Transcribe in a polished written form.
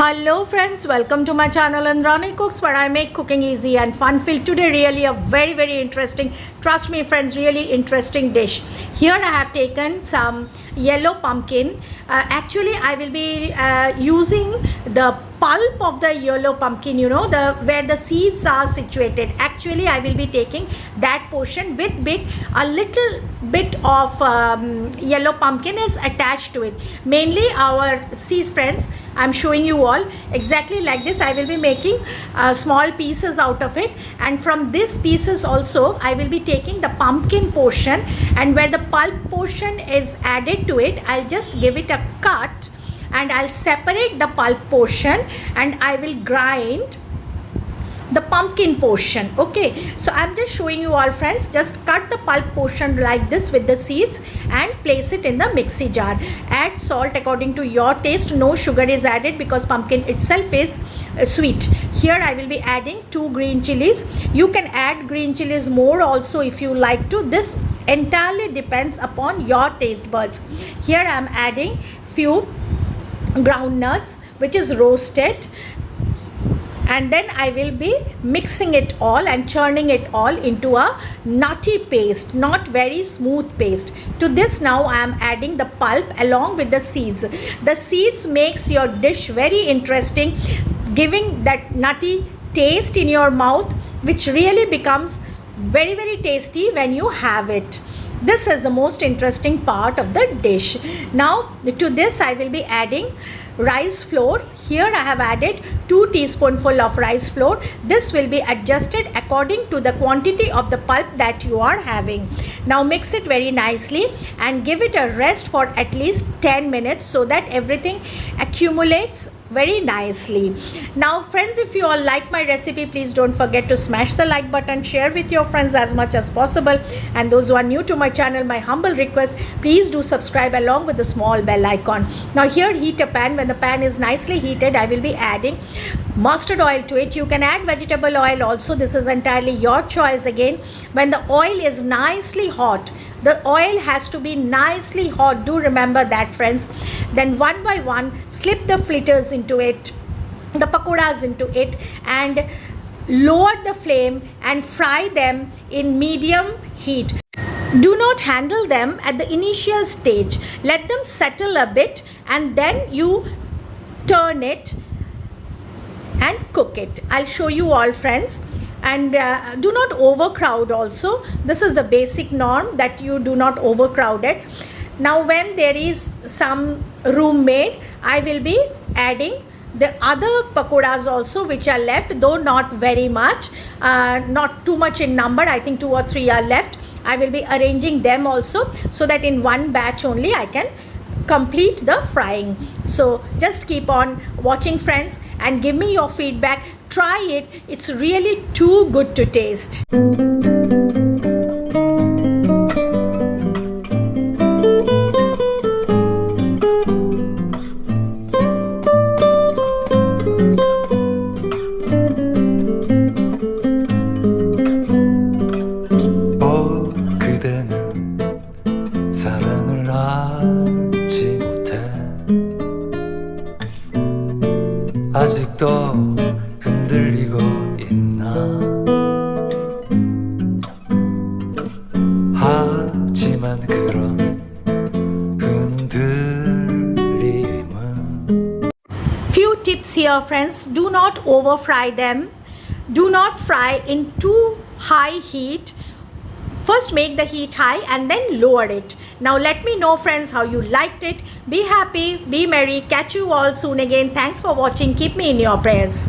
Hello friends, welcome to my channel Indrani Cooks, where I make cooking easy and fun filled. Today really a very interesting, trust me friends, really interesting dish. Here I have taken some yellow pumpkin. Actually I will be using the pulp of the yellow pumpkin, you know, the where the seeds are situated. Actually I will be taking that portion with a little bit of yellow pumpkin is attached to it. Mainly our seeds, friends, I'm showing you all exactly like this. I will be making small pieces out of it, and from these pieces also I will be taking the pumpkin portion, and where the pulp portion is added to it, I'll just give it a cut and I'll separate the pulp portion and I will grind the pumpkin portion. Okay, so I'm just showing you all, friends. Just cut the pulp portion like this with the seeds and place it in the mixie jar. Add salt according to your taste. No sugar is added because pumpkin itself is sweet. Here I will be adding 2 green chilies. You can add green chilies more also if you like to. This entirely depends upon your taste buds. Here I am adding few ground nuts which is roasted, and then I will be mixing it all and churning it all into a nutty paste, not very smooth paste. To this now I am adding the pulp along with the seeds. The seeds makes your dish very interesting, giving that nutty taste in your mouth, which really becomes very tasty when you have it. This is the most interesting part of the dish. Now to this I will be adding rice flour. Here I have added 2 teaspoonful of rice flour. This will be adjusted according to the quantity of the pulp that you are having. Now mix it very nicely and give it a rest for at least 10 minutes so that everything accumulates very nicely. Now friends, if you all like my recipe, please don't forget to smash the like button, share with your friends as much as possible, and those who are new to my channel, my humble request, please do subscribe along with the small bell icon. Now here heat a pan. When the pan is nicely heated, I will be adding mustard oil to it. You can add vegetable oil also. This is entirely your choice again. When the oil is nicely hot, the oil has to be nicely hot, do remember that, friends. Then one by one slip the fritters into it, the pakodas into it, and lower the flame and fry them in medium heat. Do not handle them at the initial stage. Let them settle a bit and then you turn it and cook it. I'll show you all, friends. And do not overcrowd also. This is the basic norm, that you do not overcrowd it. Now when there is some room made, I will be adding the other pakodas also which are left, though not very much, not too much in number. I think 2 or 3 are left. I will be arranging them also so that in one batch only I can complete the frying. So just keep on watching, friends, and give me your feedback. Try it. It's really too good to taste. 사랑을 알지 못해 아직도 흔들리고 있나 하지만 그런 흔들림은 Few tips here, friends. Do not over fry them. Do not fry in too high heat. First make the heat high and then lower it. Now let me know, friends, how you liked it. Be happy, be merry. Catch you all soon again. Thanks for watching. Keep me in your prayers.